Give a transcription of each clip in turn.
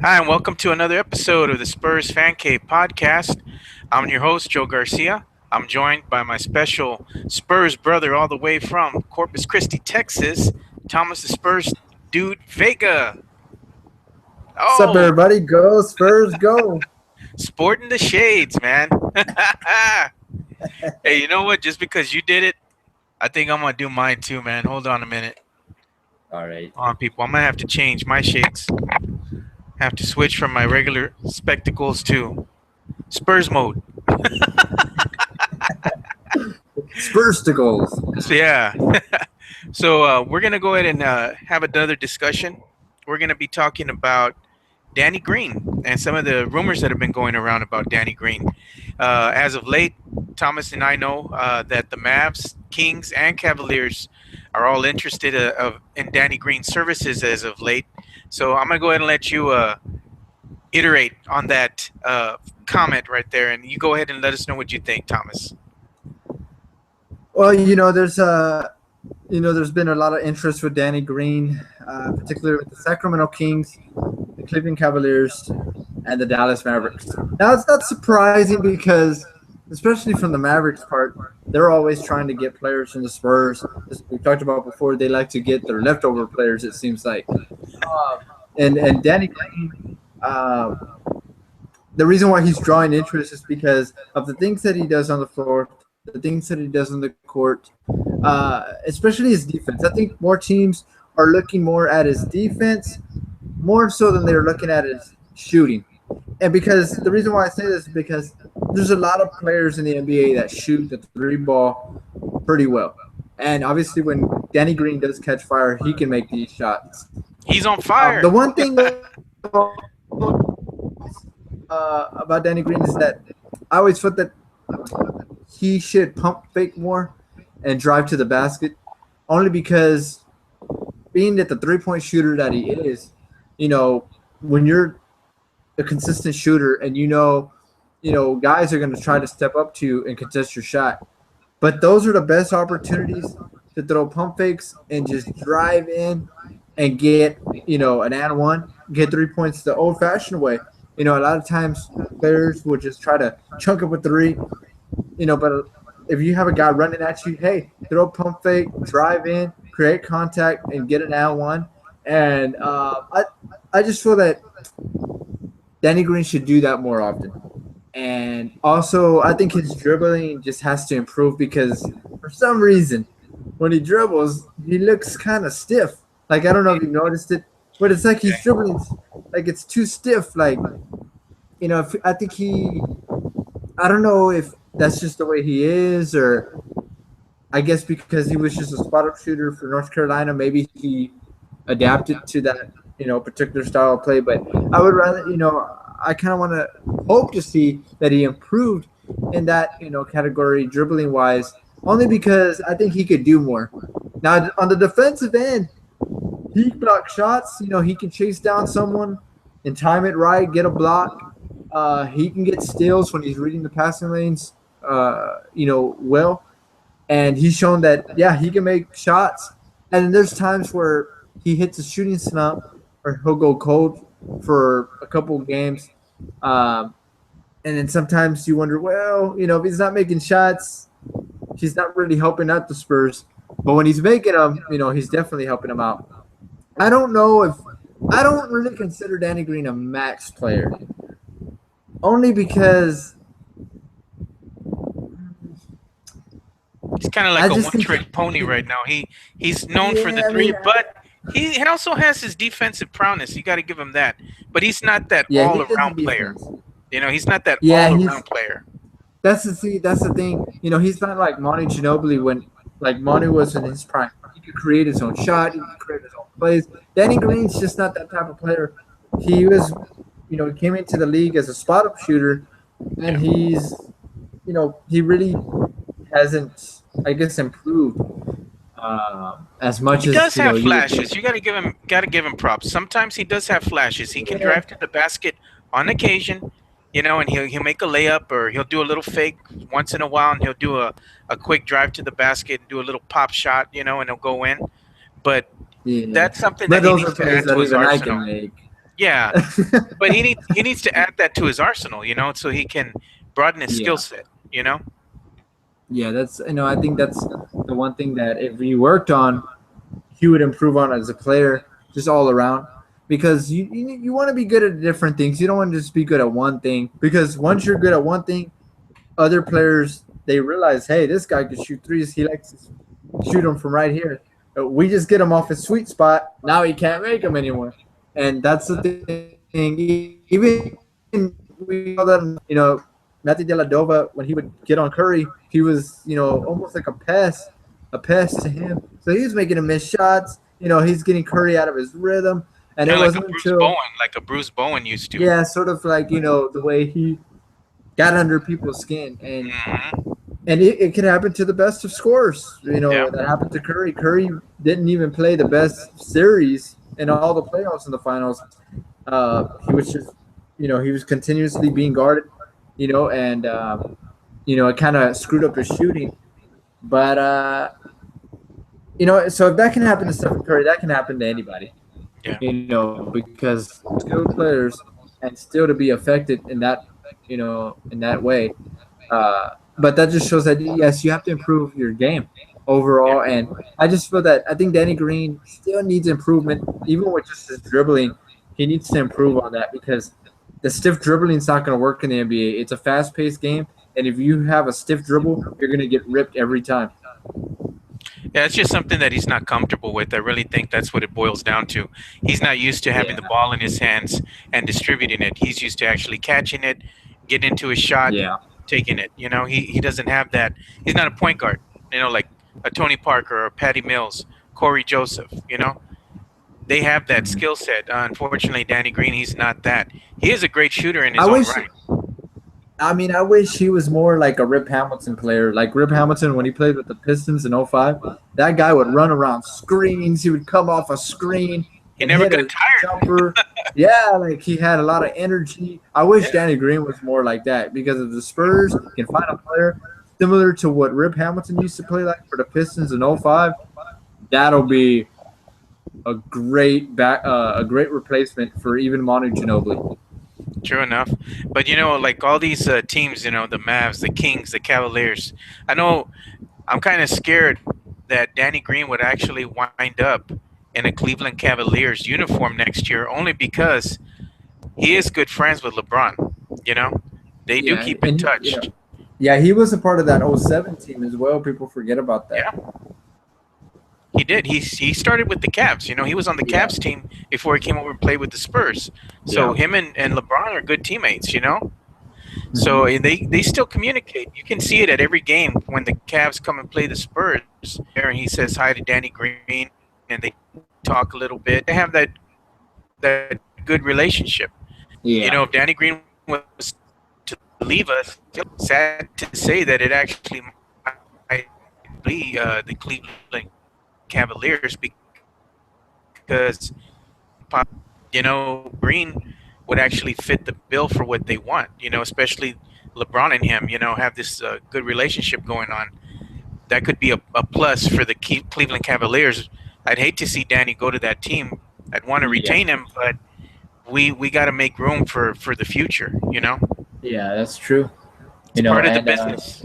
Hi, and welcome to another episode of the Spurs Fan Cave podcast. I'm your host, Joe Garcia. I'm joined by my special Spurs brother all the way from Corpus Christi, Texas, Thomas the Spurs Dude Vega. What's up, Oh, everybody? Go Spurs, go! sporting the shades, man. Hey, you know what? Just because you did it, I think I'm going to do mine too, man. Hold on a minute. All right. Hold on, people. I'm going to have to change my shades. Have to switch from my regular spectacles to Spurs mode. Spursticles. So, yeah. We're gonna go ahead and have another discussion. We're gonna be talking about Dany Green and some of the rumors that have been going around about Dany Green. As of late, Thomas and I know that the Mavs, Kings, and Cavaliers are all interested in Dany Green's services as of late. So I'm gonna go ahead and let you iterate on that comment right there, and you go ahead and let us know what you think, Thomas. Well, there's been a lot of interest with Dany Green, particularly with the Sacramento Kings, the Cleveland Cavaliers, and the Dallas Mavericks. Now, it's not surprising because, especially from the Mavericks part, they're always trying to get players from the Spurs. As we talked about before, they like to get their leftover players, it seems like. And Dany Green, the reason why he's drawing interest is because of the things that he does on the floor, the things that he does on the court, especially his defense. I think more teams are looking more at his defense more so than they're looking at his shooting. And because the reason why I say this is because there's a lot of players in the NBA that shoot the three ball pretty well. And obviously when Dany Green does catch fire, he can make these shots. He's on fire. The one thing about Dany Green is that I always thought that he should pump fake more and drive to the basket, only because being that the three-point shooter that he is, when you're a consistent shooter and guys are going to try to step up to you and contest your shot. But those are the best opportunities to throw pump fakes and just drive in and get, an and one, get 3 points the old-fashioned way. A lot of times players will just try to chunk up a three, but if you have a guy running at you, hey, throw a pump fake, drive in, create contact, and get an and one. And I just feel that Dany Green should do that more often. And also, I think his dribbling just has to improve because for some reason, when he dribbles, he looks kind of stiff. Like, I don't know if you noticed it, but it's like he's dribbling like it's too stiff. Like, I don't know if that's just the way he is, or I guess because he was just a spot-up shooter for North Carolina, maybe he adapted to that, particular style of play. But I would rather, I kind of want to hope to see that he improved in that, category dribbling-wise, only because I think he could do more. Now, on the defensive end, he blocks shots. He can chase down someone and time it right, get a block. He can get steals when he's reading the passing lanes, well. And he's shown that, yeah, he can make shots. And then there's times where he hits a shooting slump or he'll go cold for a couple of games. And then sometimes you wonder, well, if he's not making shots, he's not really helping out the Spurs. But when he's making them, he's definitely helping them out. I don't really consider Dany Green a max player. Only because he's kind of like a one-trick pony right now. He's known for the three, but he also has his defensive prowess. You got to give him that. But he's not that all-around player. He's not that all-around player. That's the thing. He's not like Monty Ginobili when Monty was in his prime. He could create his own shot. He could create his own plays. Dany Green's just not that type of player. He was, he came into the league as a spot-up shooter, and he's, he really hasn't, I guess, improved as much. He does have flashes. You got to give him props. Sometimes he does have flashes. He can drive to the basket on occasion, and he'll make a layup or he'll do a little fake once in a while, and he'll do a quick drive to the basket and do a little pop shot, and he'll go in. But that's something that he needs to add to his arsenal. Yeah, but he needs to add that to his arsenal, so he can broaden his skill Yeah, set. You know. yeah. That's I think that's the one thing that if he worked on, he would improve on as a player, just all around. Because you want to be good at different things. You don't want to just be good at one thing. Because once you're good at one thing, other players they realize, hey, this guy can shoot threes. He likes to shoot them from right here. We just get him off his sweet spot. Now he can't make them anymore, and that's the thing. Even we saw that Matty Dellavedova when he would get on Curry, he was almost like a pest to him. So he was making him miss shots. He's getting Curry out of his rhythm, and it Kind of like a wasn't Bruce until Bowen, like a Bruce Bowen used to. yeah, sort of like the way he got under people's skin, and Hmm. it can happen to the best of scorers. Yeah. That happened to Curry. Curry didn't even play the best series in all the playoffs in the finals. He was just, he was continuously being guarded, and it kind of screwed up his shooting. But so if that can happen to Stephen Curry, that can happen to anybody. Yeah. Because skilled players and still to be affected in that way. But that just shows that yes, you have to improve your game Yeah. overall. And I just feel that I think Danny Green still needs improvement, even with just his dribbling. He needs to improve on that because the stiff dribbling is not going to work in the NBA. It's a fast-paced game, and if you have a stiff dribble, you're going to get ripped every time. Yeah, it's just something that he's not comfortable with. I really think that's what it boils down to. He's not used to having the Yeah, ball in his hands and distributing it. He's used to actually catching it, getting into his shot, yeah, taking it. He doesn't have that. He's not a point guard, like a Tony Parker or Patty Mills, Corey Joseph. They have that Mhm. skill set. Unfortunately, Danny Green, he's not that. He is a great shooter in I his own wish. right. I wish he was more like a Rip Hamilton player. Like Rip Hamilton when he played with the Pistons in '05. That guy would run around screens. He would come off a screen He and never hit got a tired. jumper. Yeah, like he had a lot of energy. I wish Yeah. Danny Green was more like that because if the Spurs can find a player similar to what Rip Hamilton used to play like for the Pistons in '05, that'll be a great replacement for even Manu Ginobili. True enough. But like all these teams, the Mavs, the Kings, the Cavaliers. I know I'm kind of scared that Danny Green would actually wind up in a Cleveland Cavaliers uniform next year, only because he is good friends with LeBron. You know, they do Yeah, keep in and touch. yeah, he was a part of that '07 team as well. People forget about that. Yeah, he did. He started with the Cavs. He was on the Yeah, Cavs team before he came over and played with the Spurs. So yeah. him and LeBron are good teammates. So Hmm. they still communicate. You can see it at every game when the Cavs come and play the Spurs. There, and he says hi to Danny Green, and they talk a little bit. They have that good relationship. If Yeah, Danny Green was to leave us, sad to say that it actually might be the Cleveland Cavaliers because Green would actually fit the bill for what they want. Especially LeBron and him. Have this good relationship going on. That could be a plus for the Cleveland Cavaliers. I'd hate to see Danny go to that team. I'd want to yeah, retain him, but we got to make room for the future. yeah. That's true. It's part of the And business.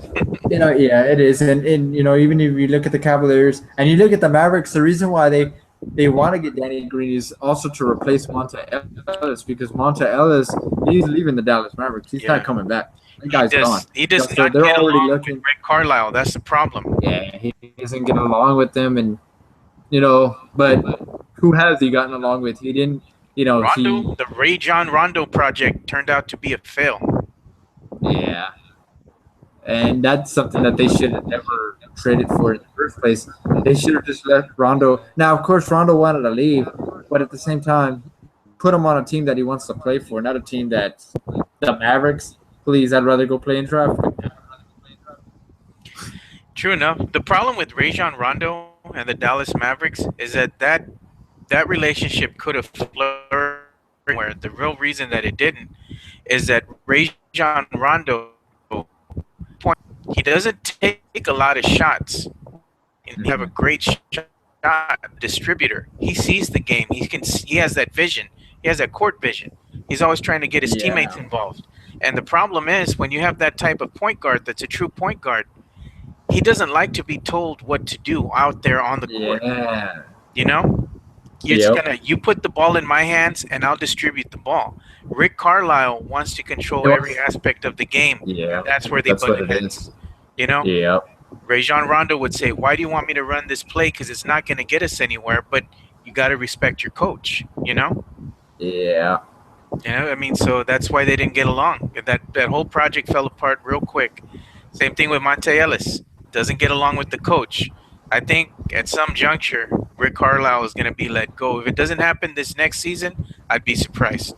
yeah, it is. And even if you look at the Cavaliers and you look at the Mavericks, the reason why they want to get Danny Green is also to replace Monta Ellis because Monta Ellis he's leaving the Dallas Mavericks. He's not Yeah, coming back. That he guy's gone. does. He does So not they're get already along with looking. Rick Carlisle. That's the problem. Yeah, he doesn't get along with them, and but who has he gotten along with? He didn't. He Rondo, the Ray John Rondo project turned out to be a fail. yeah, and that's something that they should have never traded for in the first place. They should have just left Rondo. Now, of course, Rondo wanted to leave, but at the same time, put him on a team that he wants to play for, not a team that's the Mavericks. Please, I'd rather go play in traffic. True enough. The problem with Rajon Rondo and the Dallas Mavericks is that relationship could have flourished. Where the real reason that it didn't is that Rajon Rondo, point, he doesn't take a lot of shots. And he have a Mhm. great shot distributor. He sees the game. He has that vision. He has that court vision. He's always trying to get his teammates Yeah. involved. And the problem is when you have that type of point guard that's a true point guard, he doesn't like to be told what to do out there on the court. Yeah. You know, you're just Yep. gonna you put the ball in my hands and I'll distribute the ball. Rick Carlisle wants to control It every was- aspect of the game, Yeah. and that's where they That's what butted it is. heads. You know, Yep. Rajon Rondo would say, "Why do you want me to run this play? Because it's not going to get us anywhere." But you got to respect your coach. Yeah. I mean, so that's why they didn't get along. That whole project fell apart real quick. Same thing with Monte Ellis. Doesn't get along with the coach. I think at some juncture, Rick Carlisle is going to be let go. If it doesn't happen this next season, I'd be surprised.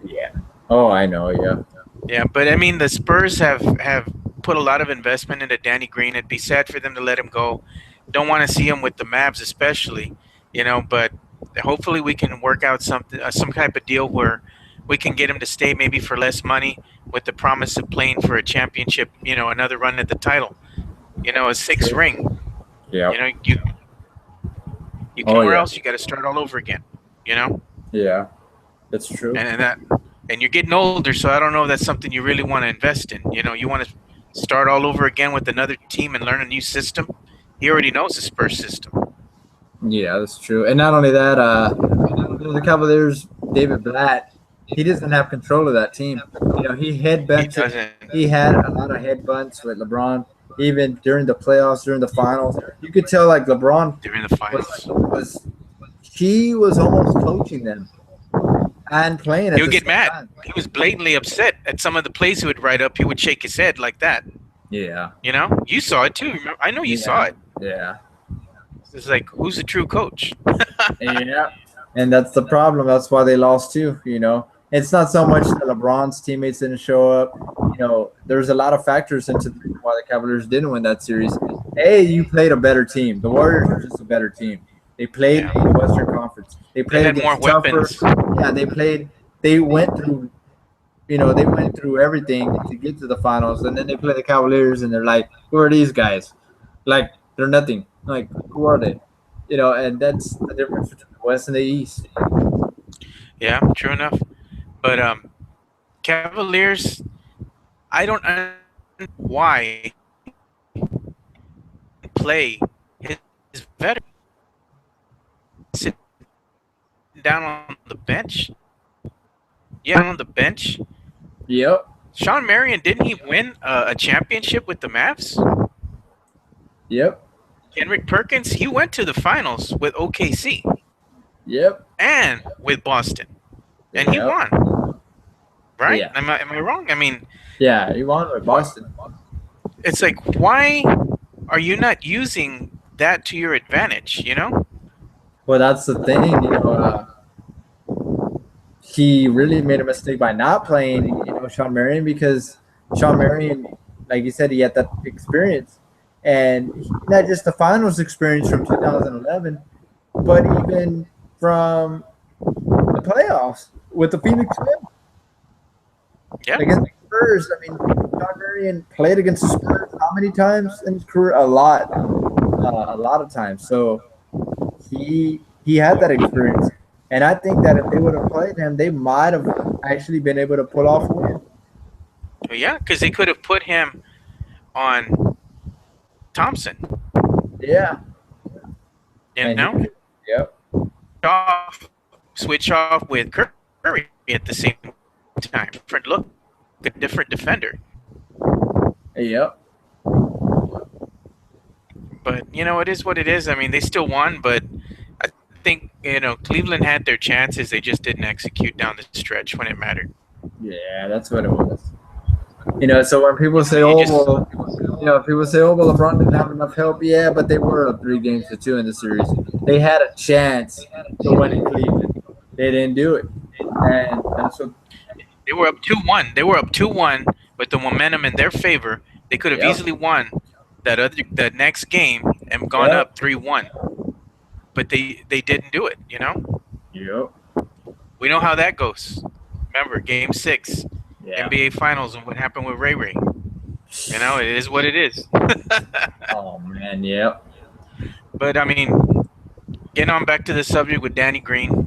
Yeah. Oh, I know. Yeah. Yeah, but I mean, the Spurs have put a lot of investment into Danny Green. It'd be sad for them to let him go. Don't want to see him with the Mavs, especially. But hopefully we can work out something, some type of deal where we can get him to stay, maybe for less money, with the promise of playing for a championship. Another run at the title. A sixth True. ring. Yep. You Oh come where yeah. else, you got to start all over again. You know, Yeah. That's true. and that and you're getting older, so I don't know if that's something you really want to invest in. You want to start all over again with another team and learn a new system. He already knows the Spurs system. Yeah, that's true. And not only that, the Cavaliers, David Blatt, he doesn't have control of that team. He He headbutted. doesn't He had a lot of headbutts with LeBron, even during the playoffs, during the finals. You could tell like LeBron during the was finals. was he was almost coaching them and playing He at would the get same mad. time. He was blatantly upset at some of the plays he would write up. He would shake his head like that. Yeah, You saw it too. Remember? I know you saw yeah, it. yeah, It's like, who's the true coach? yeah. And that's the problem. That's why they lost too. It's not so much that LeBron's teammates didn't show up. There's a lot of factors into the reason why the Cavaliers didn't win that series. A, you played a better team. The Warriors are just a better team. They played Yeah. in the Western Conference. They They played had more against tougher. weapons. Yeah, they played. They went through. They went through everything to get to the finals, and then they play the Cavaliers, and they're like, "Who are these guys? Like, they're nothing. Like, who are they?" And that's the difference between the West and the East. Yeah, true enough. But Cavaliers, I don't understand why play his veteran sitting down on the bench. Yeah, on the bench. Yep. Sean Marion, didn't he win a championship with the Mavs? Yep. Henrik Perkins, he went to the finals with OKC Yep. and with Boston, and he Yep. won. Right? Yeah. Am I wrong? I mean, Yeah. He won with Boston. it's like, why are you not using that to your advantage? Well, that's the thing. He really made a mistake by not playing, Sean Marion, because Sean Marion, like you said, he had that experience, and not just the finals experience from 2011, but even from the playoffs with the Phoenix Suns Yeah. against the Spurs. I mean, Sean Marion played against the Spurs how many times in his career? A lot of times. So he had that experience. And I think that if they would have played him, they might have actually been able to pull off a win. Yeah, because they could have put him on Thompson. Yeah. You And know, yep. off, switch off with Curry at the same time. Different look, a different defender. Yep. But it is what it is. I mean, they still won, but I think Cleveland had their chances. They just didn't execute down the stretch when it mattered. Yeah, that's what it was. So when people say, You "Oh, just- well," people say, "Oh, well, LeBron didn't have enough help." Yeah, but they were up 3-2 in the series. They had a chance to win in Cleveland. They didn't do it, and that's what. They were up 2-1. They were up 2-1 with the momentum in their favor. They could have Yep. easily won that next game and gone Yep. up 3-1. But they didn't do it. Yep. We know how that goes. Remember, Game 6, Yeah. NBA Finals, and what happened with Ray Ray. It is what it is. Oh man. Yep. But I mean, getting on back to the subject with Danny Green.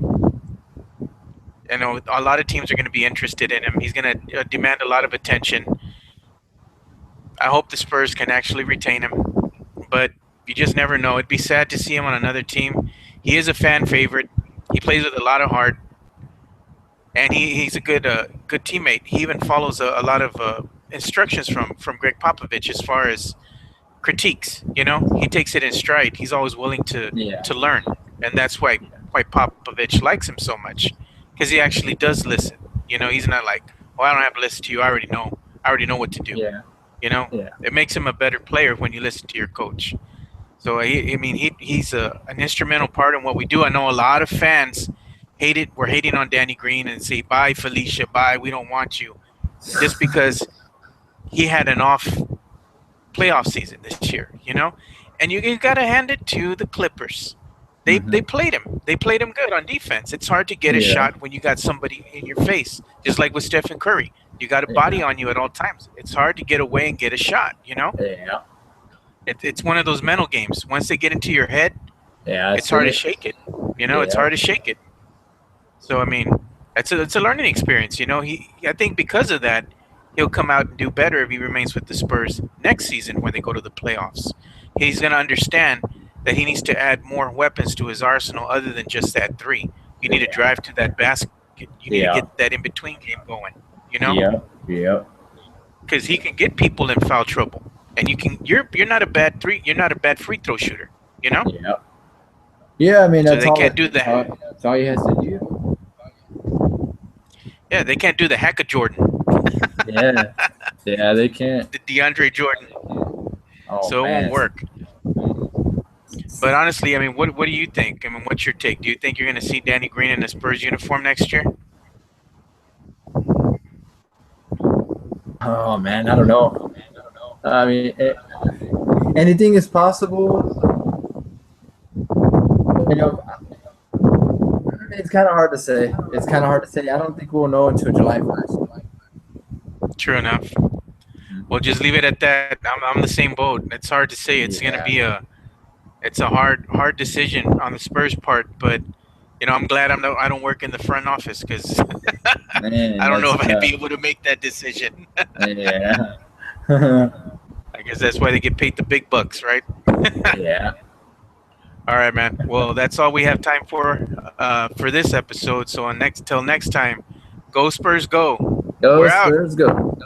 You know, a lot of teams are going to be interested in him. He's going to demand a lot of attention. I hope the Spurs can actually retain him, but you just never know. It'd be sad to see him on another team. He is a fan favorite. He plays with a lot of heart, and he's a good teammate. He even follows a lot of instructions from Greg Popovich as far as critiques. You know, he takes it in stride. He's always willing Yeah. to learn, and that's why Popovich likes him so much, because he actually does listen. You know, he's not like, "Well, I don't have to listen to you. I already know. I already know what to do." Yeah. You know, Yeah. it makes him a better player when you listen to your coach. So I mean, he's an instrumental part in what we do. I know a lot of fans hate it. We're hating on Dany Green and say, "Bye, Felicia. Bye. We don't want you," just because he had an off playoff season this year. You know, and you got to hand it to the Clippers. They Hmm. played him. They played him good on defense. It's hard to get a Yeah. shot when you got somebody in your face, just like with Stephen Curry. You got a body Yeah. on you at all times. It's hard to get away and get a shot. You know, Yeah. it's one of those mental games. Once they get into your head, Yeah. it's That's hard to it. shake it. You know, it's Yeah. hard to shake it. So I mean, it's a learning experience. You know, I think because of that, he'll come out and do better if he remains with the Spurs next season when they go to the playoffs. He's going to understand that he needs to add more weapons to his arsenal other than just that three. You need to Yeah. drive to that basket. You need to Yeah. get that in between game going. You know, Yeah. Yeah. because he can get people in foul trouble, and you're not a bad three. You're not a bad free throw shooter. You know, Yeah. Yeah. I mean, so that's they all. can't do the That's all he has to do. yeah they can't do the hack of Jordan, Yeah. Yeah. They can't. the DeAndre Jordan. Oh So it won't man. work. But honestly, I mean, what do you think? I mean, what's your take? Do you think you're going to see Danny Green in a Spurs uniform next year? Oh man. I don't know. I mean, anything is possible. You know, it's kind of hard to say. It's kind of hard to say. I don't think we'll know until July 1st. True enough. Well, just leave it at that. I'm the same boat. It's hard to say. It's going to Yeah. be it's a hard decision on the Spurs part, but you know, I'm glad I don't work in the front office because Man, I don't know that's if I'd tough. be able to make that decision. Yeah. I guess that's why they get paid the big bucks, right? Yeah. All right, man. Well, that's all we have time for this episode. So on next till next time, go Spurs, go. Go We're out. Spurs, go.